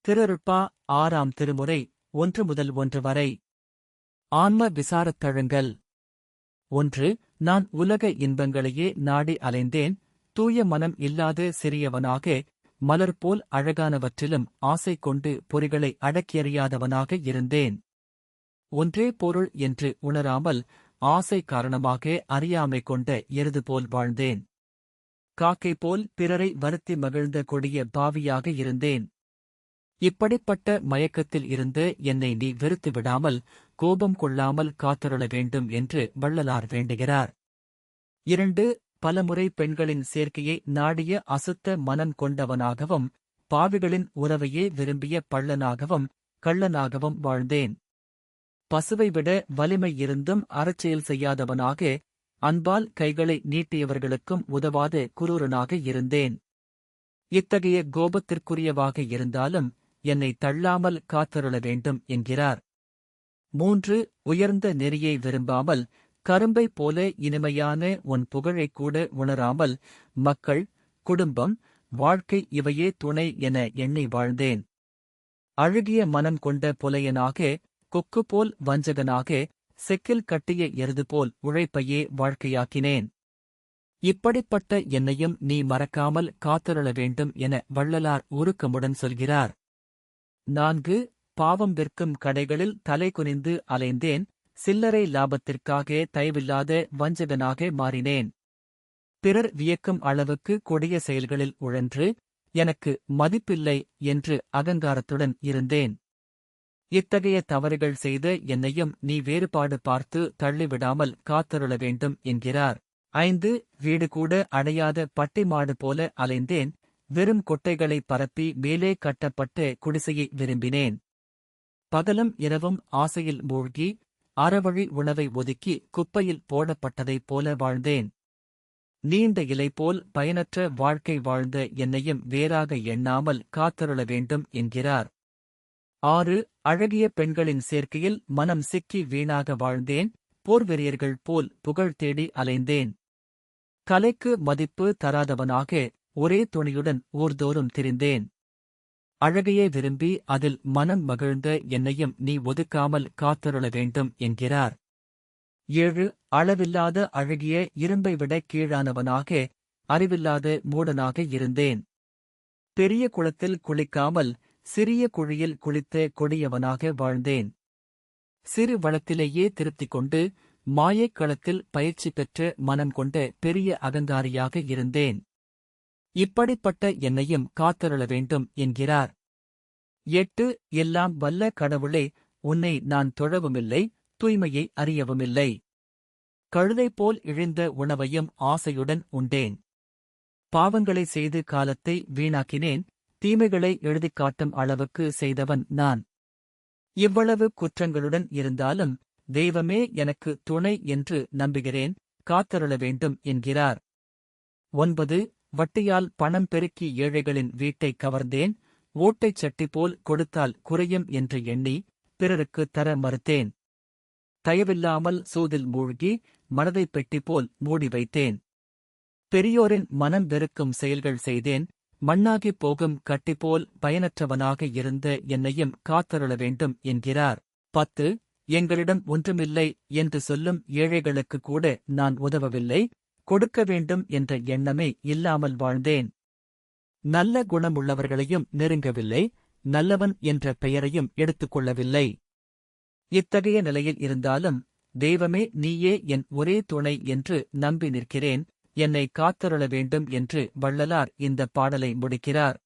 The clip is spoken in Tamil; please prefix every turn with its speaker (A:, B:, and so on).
A: திருருட்பா 6ஆம் திருமுறை 1 முதல் 1 வரை. ஆன்ம விசாரத்தழுங்கல். 1. நான் உலக இன்பங்களையே நாடி அலைந்தேன், தூய மனம் இல்லாத சிறியவனாக, மலர்போல் அழகானவற்றிலும் ஆசை கொண்டு பொறிகளை அடக்கியறியாதவனாக இருந்தேன். ஒன்றே பொருள் என்று உணராமல் ஆசை காரணமாக அறியாமை கொண்ட எருதுபோல் வாழ்ந்தேன். காக்கை போல் பிறரை வருத்தி மகிழ்ந்த கொடிய பாவியாக இருந்தேன். இப்படிப்பட்ட மயக்கத்தில் இருந்து என்னை நீ வெறுத்து விடாமல், கோபம் கொள்ளாமல் காத்தருள வேண்டும் என்று வள்ளலார் வேண்டுகிறார். 2. பலமுறை பெண்களின் சேர்க்கையை நாடிய அசுத்த மனம் கொண்டவனாகவும், பாவிகளின் உறவையே விரும்பிய பள்ளனாகவும் கள்ளனாகவும் வாழ்ந்தேன். பசுவை விட வலிமை இருந்தும் அறச்செயல் செய்யாதவனாக, அன்பால் கைகளை நீட்டியவர்களுக்கும் உதவாத குரூரனாக இருந்தேன். இத்தகைய கோபத்திற்குரியவாக இருந்தாலும் என்னை தள்ளாமல் காத்தருள வேண்டும் என்கிறார். 3. உயர்ந்த நெறியை விரும்பாமல், கரும்பைப் போல இனிமையான உன் புகழைக் கூட உணராமல், மக்கள், குடும்பம், வாழ்க்கை இவையே துணை என எண்ணி வாழ்ந்தேன். அழுகிய மனம் கொண்ட புலையனாக, கொக்கு போல் வஞ்சகனாக, செக்கில் கட்டிய எருது போல் உழைப்பையே வாழ்க்கையாக்கினேன். இப்படிப்பட்ட என்னையும் நீ மறக்காமல் காத்தருள வேண்டும் என வள்ளலார் உருக்கமுடன் சொல்கிறார். 4. பாவம் விற்கும் கடைகளில் தலை குனிந்து அலைந்தேன், சில்லறை லாபத்திற்காக தயவில்லாத வஞ்சகனாக மாறினேன். பிறர் வியக்கும் அளவுக்கு கொடிய செயல்களில் உழன்று, எனக்கு மதிப்பில்லை என்று அகங்காரத்துடன் இருந்தேன். இத்தகைய தவறுகள் செய்த என்னையும் நீ வேறுபாடு பார்த்து தள்ளிவிடாமல் காத்தருள வேண்டும் என்கிறார். 5. வீடு கூட அடையாத பட்டி மாடு போல அலைந்தேன், வெறும் கொட்டைகளை பரப்பி மேலே கட்டப்பட்ட குடிசையை விரும்பினேன். பகலும் இரவும் ஆசையில் மூழ்கி, அறவழி உணவை ஒதுக்கி குப்பையில் போடப்பட்டதைப் போல வாழ்ந்தேன். நீண்ட இலை போல் பயனற்ற வாழ்க்கை வாழ்ந்த என்னையும் வேறாக எண்ணாமல் காத்தருள வேண்டும் என்கிறார். 6. அழகிய பெண்களின் சேர்க்கையில் மனம் சிக்கி வீணாக வாழ்ந்தேன், போர்வெறியர்கள் போல் புகழ் தேடி அலைந்தேன். கலைக்கு மதிப்பு தராதவனாக ஒரே துணியுடன் ஊர்தோறும் திரிந்தேன். அழகையே விரும்பி அதில் மனம் மகிழ்ந்த என்னையும் நீ ஒதுக்காமல் காத்தருள வேண்டும் என்கிறார். 7. அளவில்லாத அழகிய இரும்பை விட கீழானவனாக, அறிவில்லாத மூடனாக இருந்தேன். பெரிய குளத்தில் குளிக்காமல் சிறிய குழியில் குளித்த கொடியவனாக வாழ்ந்தேன். சிறு வளத்திலேயே திருப்தி கொண்டு, மாயைக் களத்தில் பயிற்சி பெற்ற மனம் கொண்ட பெரிய அகங்காரியாக இருந்தேன். இப்படிப்பட்ட என்னையும் காத்தருள வேண்டும் என்கிறார். 8. எல்லாம் வல்ல கடவுளே, உன்னை நான் தொழவுமில்லை, தூய்மையை அறியவுமில்லை. கழுதை போல் இழிந்த உணவையும் ஆசையுடன் உண்டேன். பாவங்களை செய்து காலத்தை வீணாக்கினேன், தீமைகளை எழுதிக் காட்டும் அளவுக்கு செய்தவன் நான். இவ்வளவு குற்றங்களுடன் இருந்தாலும் தெய்வமே எனக்கு துணை என்று நம்புகிறேன், காத்தருள வேண்டும் என்கிறார். 9. வட்டியால் பணம் பெருக்கி ஏழைகளின் வீட்டை கவர்ந்தேன், ஓட்டைச் சட்டி போல் கொடுத்தால் குறையும் என்று எண்ணி பிறருக்கு தர மறுத்தேன். தயவில்லாமல் சூதில் மூழ்கி மனதைப் பெட்டி போல் மூடி வைத்தேன். பெரியோரின் மனம் வெறுக்கும் செயல்கள் செய்தேன், மண்ணாகிப் போகும் கட்டிபோல் பயனற்றவனாக இருந்த என்னையும் காத்தருள வேண்டும் என்கிறார். 10. எங்களிடம் ஒன்றுமில்லை என்று சொல்லும் ஏழைகளுக்கு கூட நான் உதவவில்லை, கொடுக்க வேண்டும் என்ற எண்ணமே இல்லாமல் வாழ்ந்தேன். நல்ல குணமுள்ளவர்களையும் நெருங்கவில்லை, நல்லவன் என்ற பெயரையும் எடுத்துக்கொள்ளவில்லை. இத்தகைய நிலையில் இருந்தாலும் தெய்வமே நீயே என் ஒரே துணை என்று நம்பி நிற்கிறேன், என்னை காத்தருள வேண்டும் என்று வள்ளலார் இந்த பாடலை முடிக்கிறார்.